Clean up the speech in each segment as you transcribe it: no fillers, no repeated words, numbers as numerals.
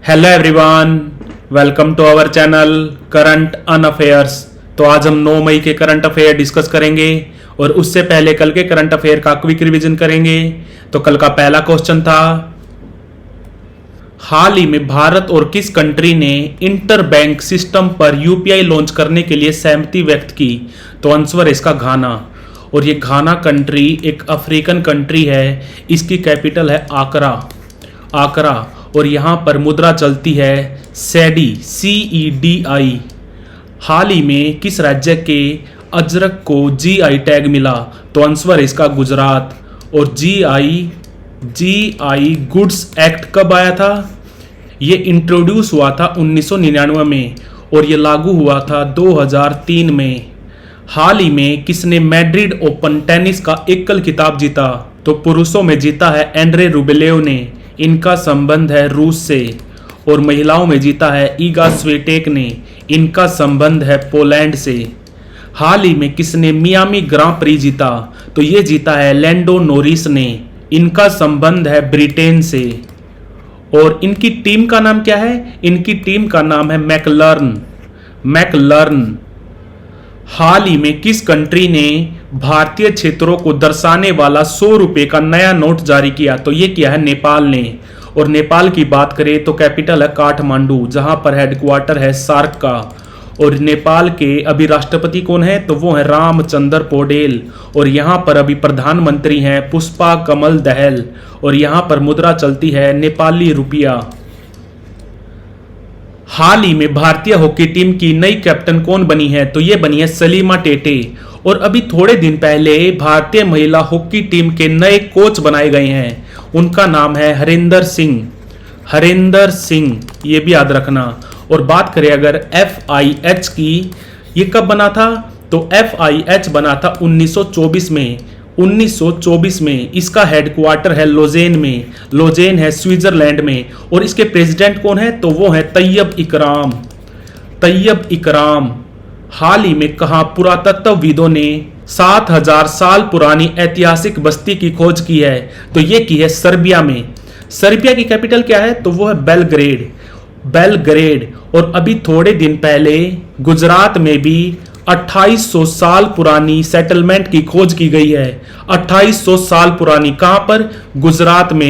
Hello everyone, welcome to our channel current on affairs. तो आज हम 9 मई के करंट अफेयर डिस्कस करेंगे और उससे पहले कल के करंट अफेयर का क्विक रिवीजन करेंगे। तो कल का पहला क्वेश्चन था, हाल ही में भारत और किस कंट्री ने इंटर बैंक सिस्टम पर यूपीआई लॉन्च करने के लिए सहमति व्यक्त की? तो आंसर है इसका घाना। और ये घाना कंट्री एक अफ्रीकन कंट्री है, इसकी कैपिटल है आकरा और यहाँ पर मुद्रा चलती है सेडी CEDI। हाल ही में किस राज्य के अजरक को GI टैग मिला? तो आंसर है इसका गुजरात। और GI गुड्स एक्ट कब आया था? ये इंट्रोड्यूस हुआ था 1999 में और ये लागू हुआ था 2003 में। हाल ही में किसने मैड्रिड ओपन टेनिस का एकल खिताब जीता? तो पुरुषों में जीता है एंड्रे रुबिलेव ने, इनका संबंध है रूस से। और महिलाओं में जीता है ईगा स्विटेक ने, इनका संबंध है पोलैंड से। हाल ही में किसने मियामी ग्रां प्री जीता? तो ये जीता है लैंडो नोरिस ने, इनका संबंध है ब्रिटेन से। और इनकी टीम का नाम क्या है? इनकी टीम का नाम है मैकलर्न। हाल ही में किस कंट्री ने भारतीय क्षेत्रों को दर्शाने वाला 100 रुपए का नया नोट जारी किया? तो ये किया है नेपाल ने। और नेपाल की बात करें तो कैपिटल है काठमांडू, जहां पर हेडक्वार्टर है सार्क का। और नेपाल के अभी राष्ट्रपति कौन है? तो वो है रामचंद्र पौडेल। और यहाँ पर अभी प्रधानमंत्री हैं पुष्पा कमल दहल। और यहाँ पर मुद्रा चलती है नेपाली रुपया। हाल ही में भारतीय हॉकी टीम की नई कैप्टन कौन बनी है? तो ये बनी है सलीमा टेटे। और अभी थोड़े दिन पहले भारतीय महिला हॉकी टीम के नए कोच बनाए गए हैं, उनका नाम है हरिंदर सिंह, ये भी याद रखना। और बात करें अगर FIH की, ये कब बना था? तो FIH बना था 1924 में। इसका हेडक्वार्टर है लोजेन है स्विट्जरलैंड में। और इसके प्रेसिडेंट कौन है? तो वो है तैयब इकराम। हाल ही में कहा पुरातत्वविदों ने 7000 साल पुरानी ऐतिहासिक बस्ती की खोज की है? तो ये की है सर्बिया में। सर्बिया की कैपिटल क्या है? तो वो है बेलग्रेड। और अभी थोड़े दिन पहले गुजरात में भी 2800 साल पुरानी सेटलमेंट की खोज की गई है। 2800 साल पुरानी, कहां पर? गुजरात में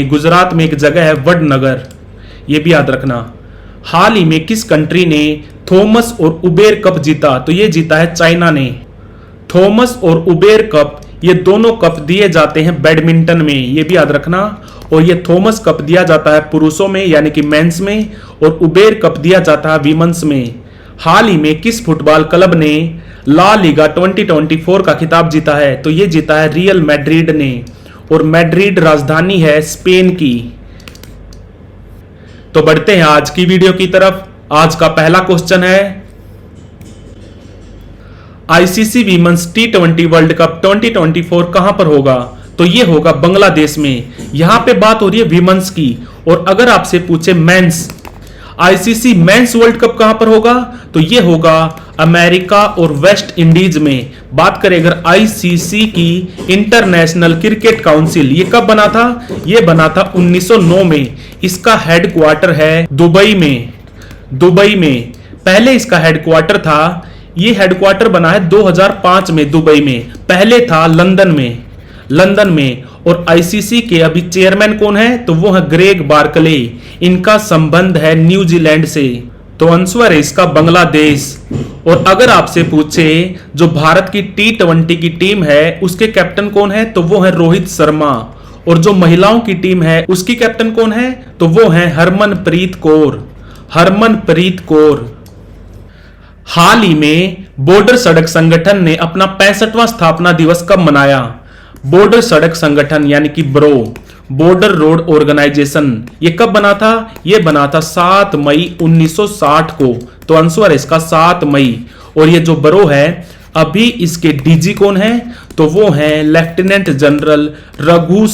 एक जगह है वडनगर, ये भी याद रखना। हाल ही में किस कंट्री ने थॉमस और उबेर कप जीता? तो ये जीता है चाइना ने। थॉमस और उबेर कप, ये दोनों कप दिए जाते हैं बैडमिंटन में, ये भी याद रखना। और ये थॉमस कप दिया जाता है पुरुषों में यानी कि मेंस में, और उबेर कप दिया जाता है वीमेंस में। हाल ही में किस फुटबॉल क्लब ने ला लीगा 2024 का खिताब जीता है? तो ये जीता है रियल मैड्रिड ने। और मैड्रिड राजधानी है स्पेन की। तो बढ़ते हैं आज की वीडियो की तरफ। आज का पहला क्वेश्चन है, ICC women's T20 world cup 2024 कहां पर होगा? तो ये होगा बांग्लादेश में। यहां पे बात हो रही है वीमेंस की। और अगर आपसे पूछे men's, ICC men's world cup कहां पर होगा? तो ये होगा अमेरिका और वेस्ट इंडीज में। बात करें अगर ICC की इंटरनेशनल क्रिकेट काउंसिल, ये कब बना था? ये बना था 1909 में। इसका हेडक्वार्टर है दुबई में। पहले इसका हेडक्वार्टर था, ये हेडक्वार्टर बना है 2005 में दुबई में, पहले था लंदन में। और ICC के अभी चेयरमैन कौन है? तो वो है ग्रेग बार्कले, इनका संबंध है न्यूजीलैंड से। तो आंसर है इसका बांग्लादेश। और अगर आपसे पूछे जो भारत की T20 की टीम है उसके कैप्टन कौन है? तो वो है रोहित शर्मा। और जो महिलाओं की टीम है उसकी कैप्टन कौन है? तो वो है हरमनप्रीत कौर। हाल ही में बॉर्डर सड़क संगठन ने अपना 65वां स्थापना दिवस कब मनाया? बॉर्डर सड़क संगठन यानी कि बॉर्डर रोड ऑर्गेनाइजेशन, ये कब बना था? ये बना था 7 मई 1960 को। तो आंसर है इसका 7 मई। और ये जो बरो है, अभी इसके DG कौन है? तो वो है लेफ्टिनेंट जनरल रघु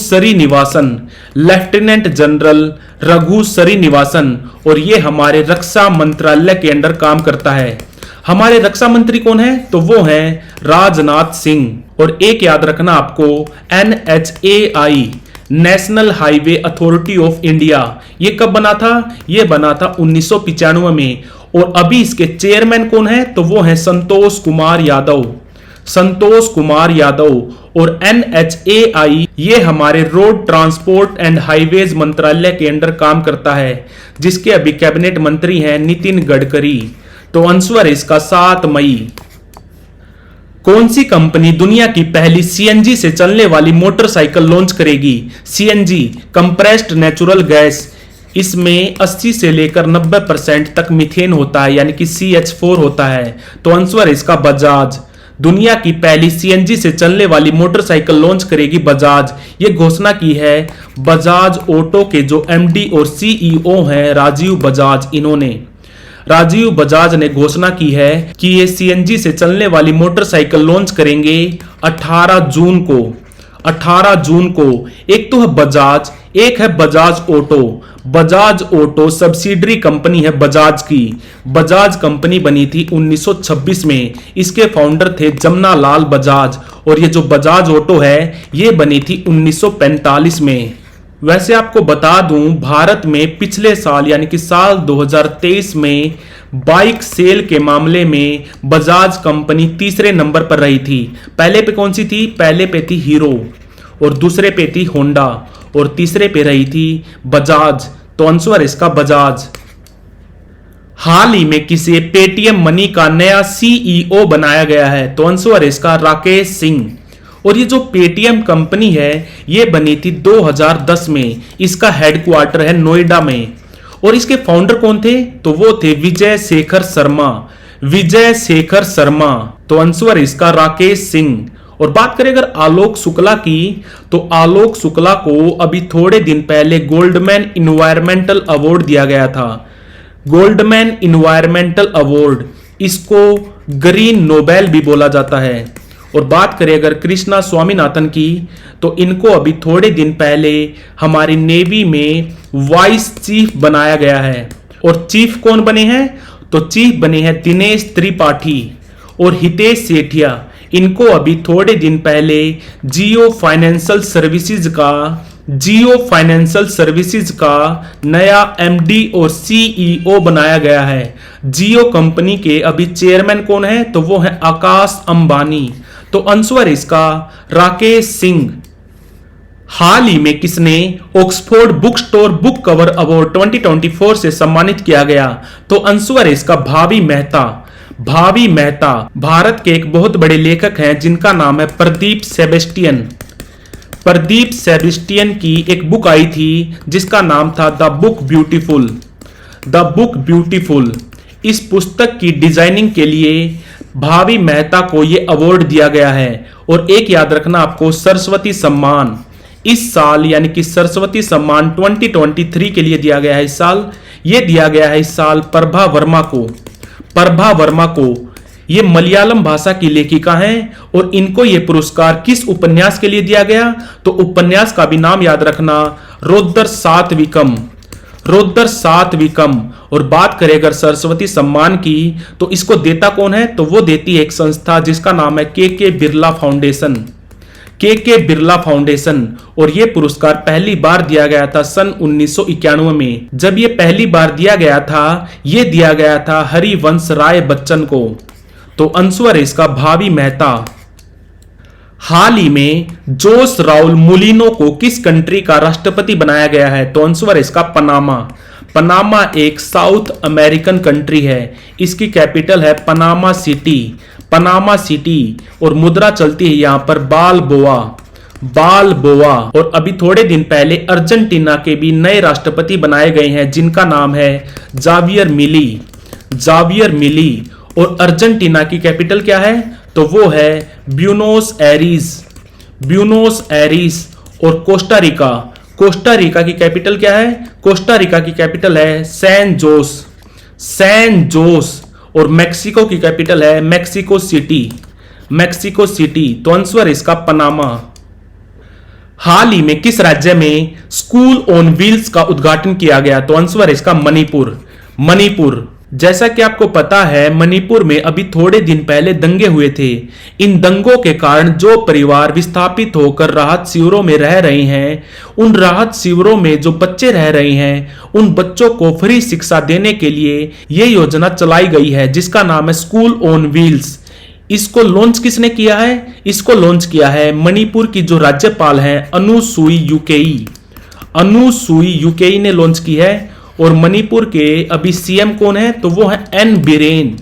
श्रीनिवासन। और ये हमारे रक्षा मंत्रालय के अंडर काम करता है। हमारे रक्षा मंत्री कौन है? तो वो है राजनाथ सिंह। और एक याद रखना आपको, NHAI national highway authority of India. ये कब बना था? ये बना था 1995 में। और अभी इसके चेयरमैन कौन है? तो वो है संतोष कुमार यादव। संतोष कुमार यादव। और NHAI ये हमारे रोड ट्रांसपोर्ट एंड हाईवेज मंत्रालय के अंडर काम करता है, जिसके अभी कैबिनेट मंत्री हैं नितिन गडकरी। तो आंसर है इसका 7 मई। कौन सी कंपनी दुनिया की पहली CNG से चलने वाली मोटरसाइकिल लॉन्च करेगी? CNG compressed natural gas. इसमें 80 से लेकर 90% तक मीथेन होता है, यानी कि CH4 होता है। तो आंसर है इसका बजाज। दुनिया की पहली CNG से चलने वाली मोटरसाइकिल लॉन्च करेगी बजाज। ये घोषणा की है बजाज ऑटो के जो MD और CEO हैं राजीव बजाज। इन्होंने राजीव बजाज ने घोषणा की है कि ये CNG से चलने वाली मोटरसाइकिल लॉन्च करेंगे 18 जून को। 18 जून को। एक तो है बजाज, एक है Bajaj auto. Bajaj auto subsidiary company है बजाज की। बजाज कंपनी बनी थी 1926 में। इसके फाउंडर थे जमना लाल बजाज। और ये जो बजाज ऑटो है ये बनी थी 1945 में। वैसे आपको बता दूं, भारत में पिछले साल यानी कि साल 2023 में बाइक सेल के मामले में बजाज कंपनी तीसरे नंबर पर रही थी। पहले पे कौन सी थी? पहले पे थी हीरो, और दूसरे पे थी होंडा, और तीसरे पे रही थी बजाज। तो आंसर इसका बजाज। हाल ही में किसे पेटीएम मनी का नया CEO बनाया गया है? तो आंसर इसका राकेश सिंह। और ये जो पेटीएम कंपनी है ये बनी थी 2010 में। इसका हेडक्वार्टर है नोएडा में। और इसके फाउंडर कौन थे? तो वो थे विजय शेखर शर्मा। विजय शेखर शर्मा। तो आंसर इसका राकेश सिंह। और बात करें अगर आलोक शुक्ला की, तो आलोक शुक्ला को अभी थोड़े दिन पहले गोल्डमैन इन्वायरमेंटल अवार्ड दिया गया था। गोल्डमैन इन्वायरमेंटल अवार्ड, इसको ग्रीन नोबेल भी बोला जाता है। और बात करें अगर कृष्णा स्वामीनाथन की, तो इनको अभी थोड़े दिन पहले हमारी नेवी में वाइस चीफ बनाया गया है। और चीफ कौन बने हैं? तो चीफ बने हैं दिनेश त्रिपाठी और हितेश सेठिया। इनको अभी थोड़े दिन पहले जियो फाइनेंशियल सर्विसेज का नया MD और CEO बनाया गया है। जियो कंपनी के अभी चेयरमैन कौन है? तो वो है आकाश अंबानी। तो आंसर इसका राकेश सिंह। हाल ही में किसने Oxford book store book cover award 2024 से सम्मानित किया गया? तो आंसर इसका भावी मेहता। भावी मेहता भारत के एक बहुत बड़े लेखक हैं जिनका नाम है प्रदीप सेबेस्टियन। प्रदीप सेबेस्टियन की एक बुक आई थी जिसका नाम था the book beautiful. The book beautiful. इस पुस्तक की डिजाइनिंग के लिए भावी मेहता को यह अवार्ड दिया गया है। और एक याद रखना आपको, सरस्वती सम्मान इस साल यानी कि सरस्वती सम्मान 2023 के लिए दिया गया है। इस साल यह दिया गया है इस साल प्रभा वर्मा को। प्रभा वर्मा को, ये मलयालम भाषा की लेखिका हैं। और इनको यह पुरस्कार किस उपन्यास के लिए दिया गया? तो उपन्यास का भी नाम याद रखना, रोद्दर सातविकम। रोद्दर सातविकम। और बात करें अगर सरस्वती सम्मान की, तो इसको देता कौन है? तो वो देती है एक संस्था जिसका नाम है के बिरला फाउंडेशन। के बिरला फाउंडेशन। और यह पुरस्कार पहली बार दिया गया था सन 1991 में। जब यह पहली बार दिया गया था, यह दिया गया था हरिवंश राय बच्चन को। तो आंसर है इसका भावी मेहता। हाल ही में जोस राउल मुलिनो को किस कंट्री का राष्ट्रपति बनाया गया है? तो आंसर है इसका पनामा। पनामा एक साउथ अमेरिकन कंट्री है। इसकी कैपिटल है पनामा सिटी। Panama city. और मुद्रा चलती है यहां पर बालबोआ। बालबोआ। और अभी थोड़े दिन पहले अर्जेंटीना के भी नए राष्ट्रपति बनाए गए हैं जिनका नाम है जावियर मिली। जावियर मिली। और अर्जेंटीना की कैपिटल क्या है? तो वो है ब्यूनोस एरीज। Buenos Aires. और कोस्टा रिका। कोस्टा रिका की कैपिटल क्या है? कोस्टा रिका की कैपिटल है सैन जोस। San Jose. और मेक्सिको की कैपिटल है मेक्सिको सिटी। Mexico City. तो आंसर इसका पनामा। हाल ही में किस राज्य में स्कूल ऑन व्हील्स का उद्घाटन किया गया? तो आंसर इसका मणिपुर। मणिपुर। जैसा कि आपको पता है, मणिपुर में अभी थोड़े दिन पहले दंगे हुए थे। इन दंगों के कारण जो परिवार विस्थापित होकर राहत शिविरों में रह रहे हैं, उन राहत शिविरों में जो बच्चे रह रहे हैं, उन बच्चों को फ्री शिक्षा देने के लिए ये योजना चलाई गई है, जिसका नाम है स्कूल ऑन व्हील्स। इसको लॉन्च किसने किया है? इसको लॉन्च किया है मणिपुर की जो राज्यपाल हैं अनुसुई यूकेई। अनुसुई यूकेई ने लॉन्च की है। और मणिपुर के अभी सीएम कौन है? तो वो है एन बिरेन।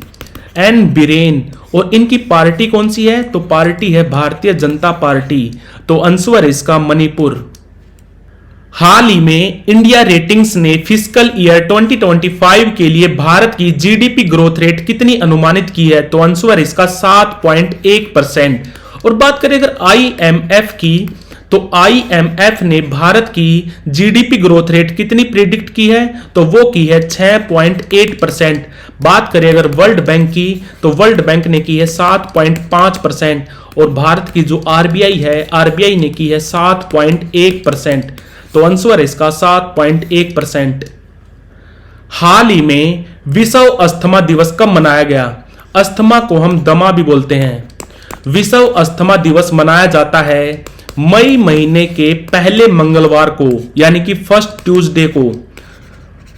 N villain. और इनकी पार्टी कौन सी है? तो पार्टी है भारतीय जनता पार्टी। तो आंसर इसका मणिपुर। हाल ही में इंडिया रेटिंग्स ने फिस्कल ईयर 2025 के लिए भारत की जीडीपी ग्रोथ रेट कितनी अनुमानित की है? तो आंसर इसका 7.1%। और बात करें अगर आईएमएफ की, तो आईएमएफ ने भारत की जीडीपी ग्रोथ रेट कितनी प्रिडिक्ट की है? तो वो की है 6.8%। बात करें अगर वर्ल्ड बैंक की, तो वर्ल्ड बैंक ने की है 7.5%। और भारत की जो आरबीआई है, आरबीआई ने की है 7.1%। तो आंसर इसका 7.1%। हाल ही में विश्व अस्थमा दिवस कब मनाया गया? अस्थमा को हम दमा भी बोलते हैं। विश्व अस्थमा दिवस मनाया जाता है मई महीने के पहले मंगलवार को, यानी कि फर्स्ट ट्यूसडे को।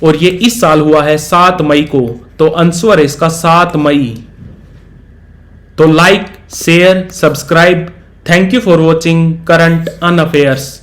और ये इस साल हुआ है 7 मई को। तो आंसर है इसका 7 मई। तो like, share, subscribe. Thank you for watching current on affairs.